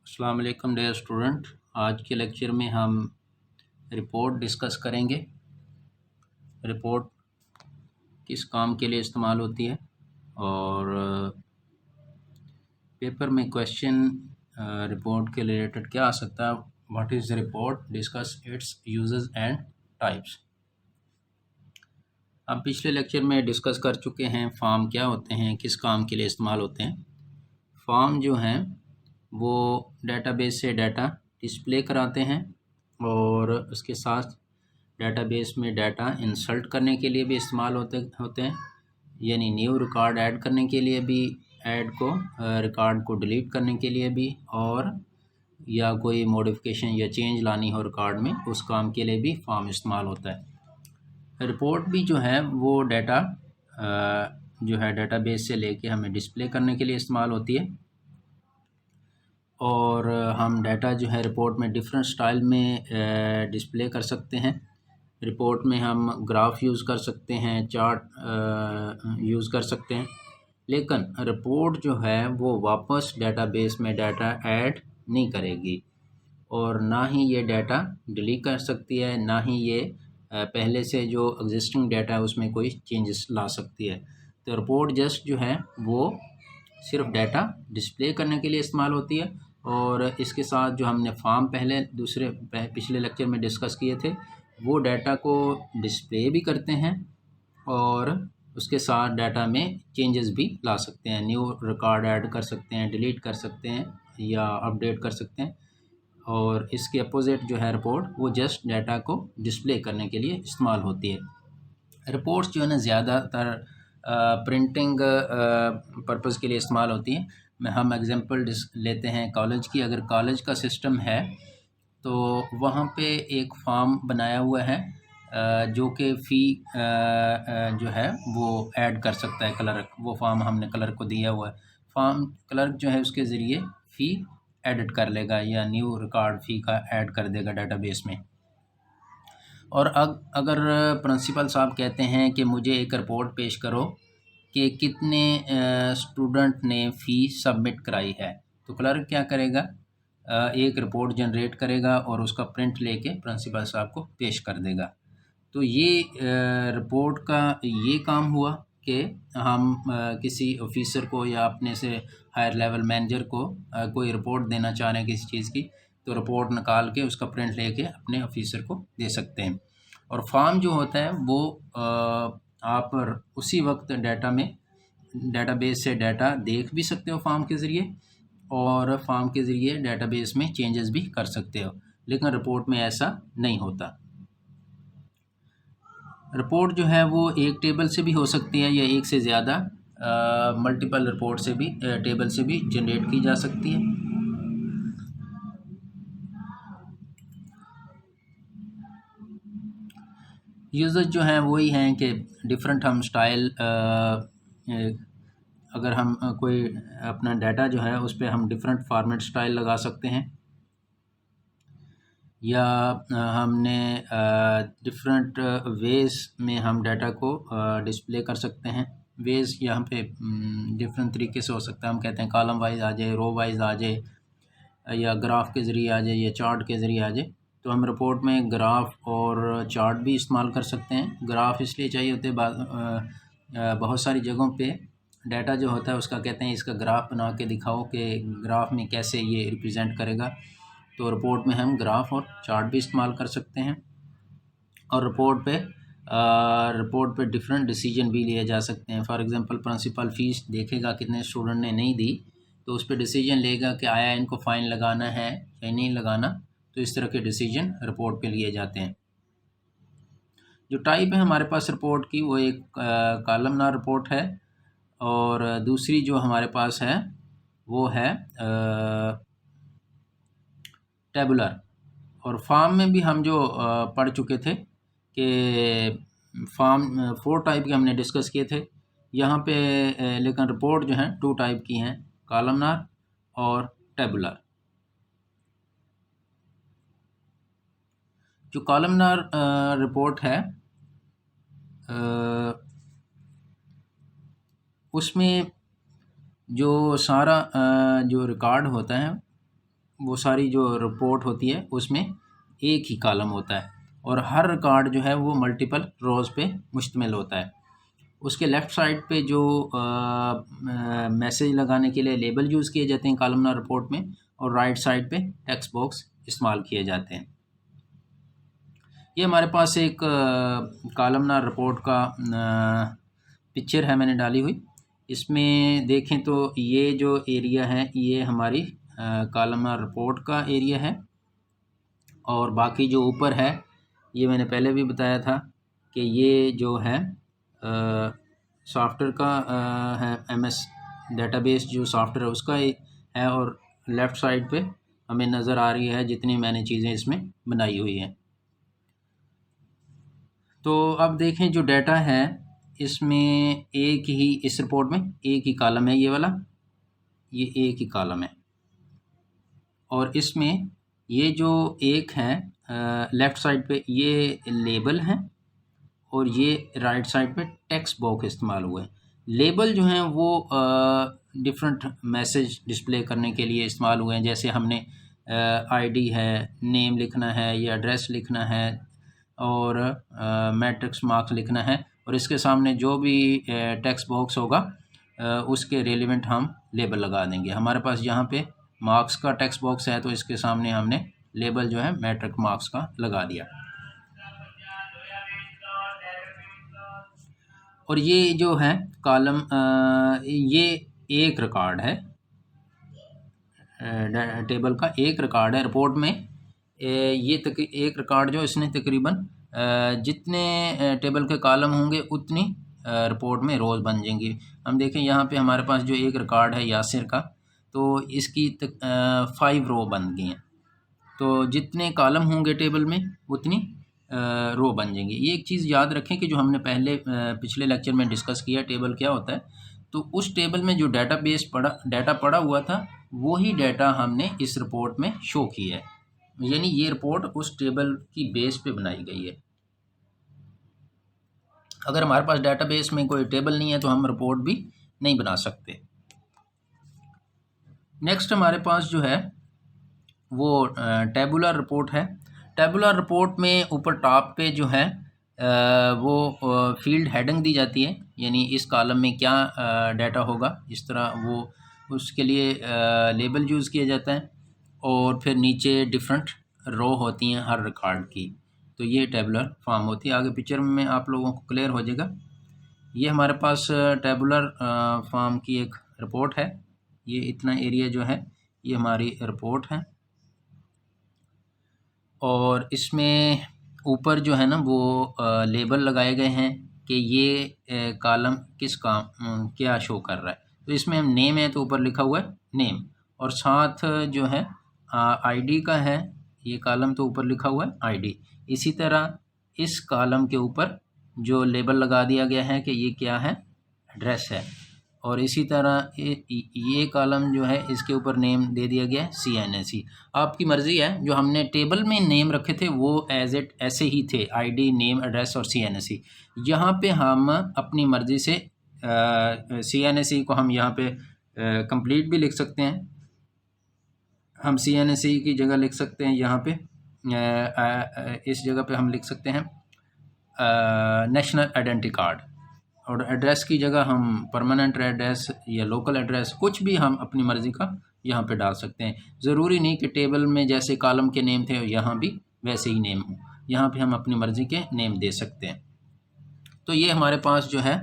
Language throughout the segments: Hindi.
अस्सलाम वालेकुम डियर स्टूडेंट। आज के लेक्चर में हम रिपोर्ट डिस्कस करेंगे। रिपोर्ट किस काम के लिए इस्तेमाल होती है और पेपर में क्वेश्चन रिपोर्ट के रिलेटेड क्या आ सकता है। What is report, discuss it's uses and types. हम पिछले लेक्चर में डिस्कस कर चुके हैं फॉर्म क्या होते हैं, किस काम के लिए इस्तेमाल होते हैं। फॉर्म जो हैं वो डेटाबेस से डाटा डिस्प्ले कराते हैं और उसके साथ डेटाबेस में डाटा इंसर्ट करने के लिए भी इस्तेमाल होते हैं, यानी न्यू रिकॉर्ड ऐड करने के लिए भी, रिकॉर्ड को डिलीट करने के लिए भी, और या कोई मॉडिफिकेशन या चेंज लानी हो रिकॉर्ड में, उस काम के लिए भी फॉर्म इस्तेमाल होता है। रिपोर्ट भी जो है वो डाटा जो है डेटाबेस से लेके हमें डिस्प्ले करने के लिए इस्तेमाल होती है। और हम डाटा जो है रिपोर्ट में डिफरेंट स्टाइल में डिस्प्ले कर सकते हैं। रिपोर्ट में हम ग्राफ यूज़ कर सकते हैं, चार्ट यूज़ कर सकते हैं, लेकिन रिपोर्ट जो है वो वापस डेटाबेस में डाटा ऐड नहीं करेगी और ना ही ये डाटा डिलीट कर सकती है, ना ही ये पहले से जो एग्जिस्टिंग डाटा है उसमें कोई चेंजेस ला सकती है। तो रिपोर्ट जस्ट जो है वो सिर्फ डाटा डिस्प्ले करने के लिए इस्तेमाल होती है। और इसके साथ जो हमने फॉर्म पिछले लेक्चर में डिस्कस किए थे, वो डाटा को डिस्प्ले भी करते हैं और उसके साथ डाटा में चेंजेस भी ला सकते हैं, न्यू रिकॉर्ड ऐड कर सकते हैं, डिलीट कर सकते हैं या अपडेट कर सकते हैं। और इसके अपोजिट जो है रिपोर्ट, वो जस्ट डाटा को डिस्प्ले करने के लिए इस्तेमाल होती है। रिपोर्ट्स जो है ना ज़्यादातर प्रिंटिंग पर्पज़ के लिए इस्तेमाल होती हैं। हम एग्जांपल लेते हैं कॉलेज की। अगर कॉलेज का सिस्टम है तो वहाँ पे एक फॉर्म बनाया हुआ है जो कि फ़ी जो है वो ऐड कर सकता है क्लर्क। वो फॉर्म हमने क्लर्क को दिया हुआ है। फॉर्म क्लर्क जो है उसके ज़रिए फ़ी एडिट कर लेगा या न्यू रिकॉर्ड फ़ी का ऐड कर देगा डेटाबेस में। और अगर प्रिंसिपल साहब कहते हैं कि मुझे एक रिपोर्ट पेश करो कि कितने स्टूडेंट ने फ़ी सबमिट कराई है, तो क्लर्क क्या करेगा, एक रिपोर्ट जनरेट करेगा और उसका प्रिंट लेके प्रिंसिपल साहब को पेश कर देगा। तो ये रिपोर्ट का ये काम हुआ कि हम किसी ऑफिसर को या अपने से हायर लेवल मैनेजर को कोई रिपोर्ट देना चाह रहे हैं किसी चीज़ की, तो रिपोर्ट निकाल के उसका प्रिंट लेके अपने ऑफिसर को दे सकते हैं। और फॉर्म जो होता है वो आप उसी वक्त डेटाबेस से डाटा देख भी सकते हो फॉर्म के ज़रिए, और फॉर्म के ज़रिए डेटाबेस में चेंजेस भी कर सकते हो, लेकिन रिपोर्ट में ऐसा नहीं होता। रिपोर्ट जो है वो एक टेबल से भी हो सकती है या एक से ज़्यादा मल्टीपल रिपोर्ट से भी टेबल से भी जनरेट की जा सकती है। यूज़र्स जो हैं वही हैं कि डिफरेंट हम स्टाइल, अगर हम कोई अपना डाटा जो है उस पर हम डिफरेंट फॉर्मेट स्टाइल लगा सकते हैं, या हमने डिफरेंट वेज़ में हम डाटा को डिस्प्ले कर सकते हैं। वेज़ यहाँ पे डिफरेंट तरीके से हो सकता है। हम कहते हैं कॉलम वाइज आ जाए, रो वाइज आ जाए, या ग्राफ के ज़रिए आ जाए, या चार्ट के ज़रिए आ जाए। तो हम रिपोर्ट में ग्राफ और चार्ट भी इस्तेमाल कर सकते हैं। ग्राफ इसलिए चाहिए होते हैं, बहुत सारी जगहों पे डाटा जो होता है उसका कहते हैं इसका ग्राफ बना के दिखाओ कि ग्राफ में कैसे ये रिप्रेजेंट करेगा। तो रिपोर्ट में हम ग्राफ और चार्ट भी इस्तेमाल कर सकते हैं। और रिपोर्ट पे डिफरेंट डिसीजन भी लिए जा सकते हैं। फॉर एग्जांपल प्रिंसिपल फ़ीस देखेगा कितने स्टूडेंट ने नहीं दी, तो उस पर डिसीजन लेगा कि आया इनको फ़ाइन लगाना है या नहीं लगाना। तो इस तरह के डिसीजन रिपोर्ट पे लिए जाते हैं। जो टाइप है हमारे पास रिपोर्ट की, वो एक कॉलमनार रिपोर्ट है, और दूसरी जो हमारे पास है वो है टेबुलर। और फॉर्म में भी हम जो पढ़ चुके थे कि फॉर्म 4 टाइप के हमने डिस्कस किए थे यहाँ पे, लेकिन रिपोर्ट जो है 2 टाइप की हैं, कॉलमनार और टेबुलर। जो कॉलमनार रिपोर्ट है उसमें जो सारा जो रिकॉर्ड होता है वो सारी जो रिपोर्ट होती है उसमें एक ही कॉलम होता है और हर रिकॉर्ड जो है वो मल्टीपल रोज़ पे मुश्तमिल होता है। उसके लेफ़्ट साइड पे जो मैसेज लगाने के लिए लेबल यूज़ किए जाते हैं कॉलमनार रिपोर्ट में, और राइट साइड पे टेक्स्ट बॉक्स इस्तेमाल किए जाते हैं। ये हमारे पास एक कॉलमनार रिपोर्ट का पिक्चर है मैंने डाली हुई। इसमें देखें तो ये जो एरिया है ये हमारी कॉलमनार रिपोर्ट का एरिया है, और बाकी जो ऊपर है ये मैंने पहले भी बताया था कि ये जो है सॉफ्टवेयर का है, एमएस डेटाबेस जो सॉफ्टवेयर है उसका है, और लेफ़्ट साइड पे हमें नज़र आ रही है जितनी मैंने चीज़ें इसमें बनाई हुई हैं। तो अब देखें जो डाटा है इसमें एक ही, इस रिपोर्ट में एक ही कॉलम है, ये वाला, ये एक ही कॉलम है, और इसमें ये जो एक है लेफ़्ट साइड पे ये लेबल है, और ये राइट साइड पे टेक्स्ट बॉक्स इस्तेमाल हुए हैं। लेबल जो हैं वो डिफरेंट मैसेज डिस्प्ले करने के लिए इस्तेमाल हुए हैं, जैसे हमने आईडी है, नेम लिखना है या एड्रेस लिखना है, और मैट्रिक्स मार्क्स लिखना है, और इसके सामने जो भी टेक्स्ट बॉक्स होगा उसके रेलिवेंट हम लेबल लगा देंगे। हमारे पास यहाँ पे मार्क्स का टेक्स्ट बॉक्स है तो इसके सामने हमने लेबल जो है मैट्रिक मार्क्स का लगा दिया। और ये जो है कॉलम, ये एक रिकॉर्ड है, टेबल का एक रिकॉर्ड है रिपोर्ट में। ये एक रिकॉर्ड जो इसने तकरीबन जितने टेबल के कॉलम होंगे उतनी रिपोर्ट में रोज़ बन जाएंगी। हम देखें यहाँ पे हमारे पास जो एक रिकॉर्ड है यासिर का, तो इसकी 5 रो बन गई हैं, तो जितने कॉलम होंगे टेबल में उतनी रो बन जाएंगी। ये एक चीज़ याद रखें कि जो हमने पहले पिछले लेक्चर में डिस्कस किया टेबल क्या होता है, तो उस टेबल में जो डाटा पड़ा हुआ था वही डाटा हमने इस रिपोर्ट में शो किया है, यानी ये रिपोर्ट उस टेबल की बेस पे बनाई गई है। अगर हमारे पास डाटाबेस में कोई टेबल नहीं है तो हम रिपोर्ट भी नहीं बना सकते। नेक्स्ट हमारे पास जो है वो टेबुलर रिपोर्ट है। टेबुलर रिपोर्ट में ऊपर टॉप पे जो है वो फील्ड हेडिंग दी जाती है, यानी इस कॉलम में क्या डाटा होगा, इस तरह वो उसके लिए लेबल यूज़ किया जाता है, और फिर नीचे डिफरेंट रो होती हैं हर रिकॉर्ड की, तो ये टेबुलर फॉर्म होती है। आगे पिक्चर में आप लोगों को क्लियर हो जाएगा। ये हमारे पास टेबुलर फॉर्म की एक रिपोर्ट है। ये इतना एरिया जो है ये हमारी रिपोर्ट है, और इसमें ऊपर जो है ना वो लेबल लगाए गए हैं कि ये कॉलम किस काम क्या शो कर रहा है। तो इसमें हम नेम है तो ऊपर लिखा हुआ है नेम, और साथ जो है आईडी का है ये कॉलम, तो ऊपर लिखा हुआ है आईडी। इसी तरह इस कॉलम के ऊपर जो लेबल लगा दिया गया है कि ये क्या है, एड्रेस है, और इसी तरह ये कॉलम जो है इसके ऊपर नेम दे दिया गया है CNSE। आपकी मर्ज़ी है, जो हमने टेबल में नेम रखे थे वो एज इट ऐसे ही थे, आईडी, नेम, एड्रेस और CNSE। यहाँ पे हम अपनी मर्ज़ी से CNSE को हम यहाँ पे कंप्लीट भी लिख सकते हैं। हम CNSE की जगह लिख सकते हैं यहाँ पे इस जगह पे हम लिख सकते हैं नेशनल आइडेंटिटी कार्ड, और एड्रेस की जगह हम परमानेंट एड्रेस या लोकल एड्रेस कुछ भी हम अपनी मर्ज़ी का यहाँ पे डाल सकते हैं। ज़रूरी नहीं कि टेबल में जैसे कॉलम के नेम थे यहाँ भी वैसे ही नेम हो, यहाँ पे हम अपनी मर्ज़ी के नेम दे सकते हैं। तो ये हमारे पास जो है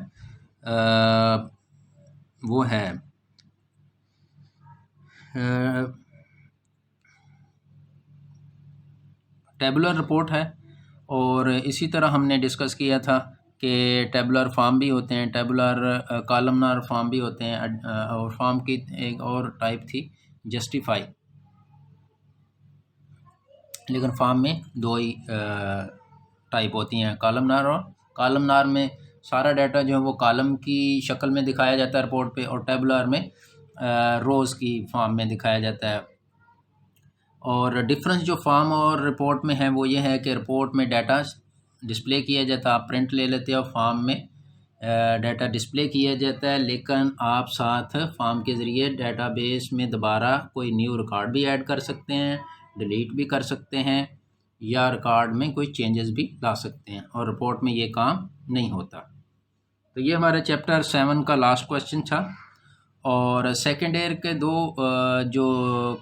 वो है टेबुलर रिपोर्ट है। और इसी तरह हमने डिस्कस किया था कि टेबुलर फॉर्म भी होते हैं, टेबुलर कॉलमनार फॉर्म भी होते हैं, और फॉर्म की एक और टाइप थी जस्टिफाई, लेकिन फॉर्म में दो ही टाइप होती हैं, कॉलमनार और कॉलमनार में सारा डाटा जो है वो कॉलम की शक्ल में दिखाया जाता है रिपोर्ट पे, और टेबुलर में रोज़ की फॉर्म में दिखाया जाता है। और डिफरेंस जो फॉर्म और रिपोर्ट में है वो ये है कि रिपोर्ट में डाटा डिस्प्ले किया जाता है, आप प्रिंट ले लेते हो, फॉर्म में डाटा डिस्प्ले किया जाता है, लेकिन आप साथ फॉर्म के ज़रिए डाटाबेस में दोबारा कोई न्यू रिकॉर्ड भी ऐड कर सकते हैं, डिलीट भी कर सकते हैं, या रिकॉर्ड में कोई चेंजेस भी ला सकते हैं, और रिपोर्ट में ये काम नहीं होता। तो ये हमारे चैप्टर 7 का लास्ट क्वेश्चन था। और सेकेंड ईयर के जो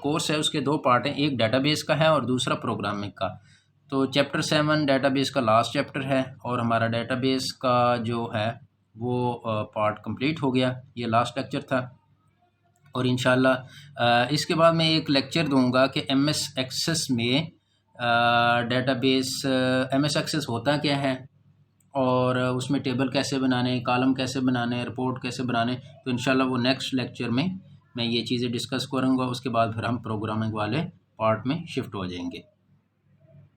कोर्स है उसके 2 पार्ट हैं, एक डाटाबेस का है और दूसरा प्रोग्रामिंग का। तो चैप्टर 7 डाटाबेस का लास्ट चैप्टर है, और हमारा डाटाबेस का जो है वो पार्ट कंप्लीट हो गया। ये लास्ट लेक्चर था, और इंशाल्लाह इसके बाद मैं एक लेक्चर दूंगा कि एमएस एक्सेस में डाटाबेस एमएस एक्सेस होता क्या है, और उसमें टेबल कैसे बनाने, कॉलम कैसे बनाने, रिपोर्ट कैसे बनाने। तो इंशाल्लाह वो नेक्स्ट लेक्चर में मैं ये चीज़ें डिस्कस करूँगा। उसके बाद फिर हम प्रोग्रामिंग वाले पार्ट में शिफ्ट हो जाएंगे।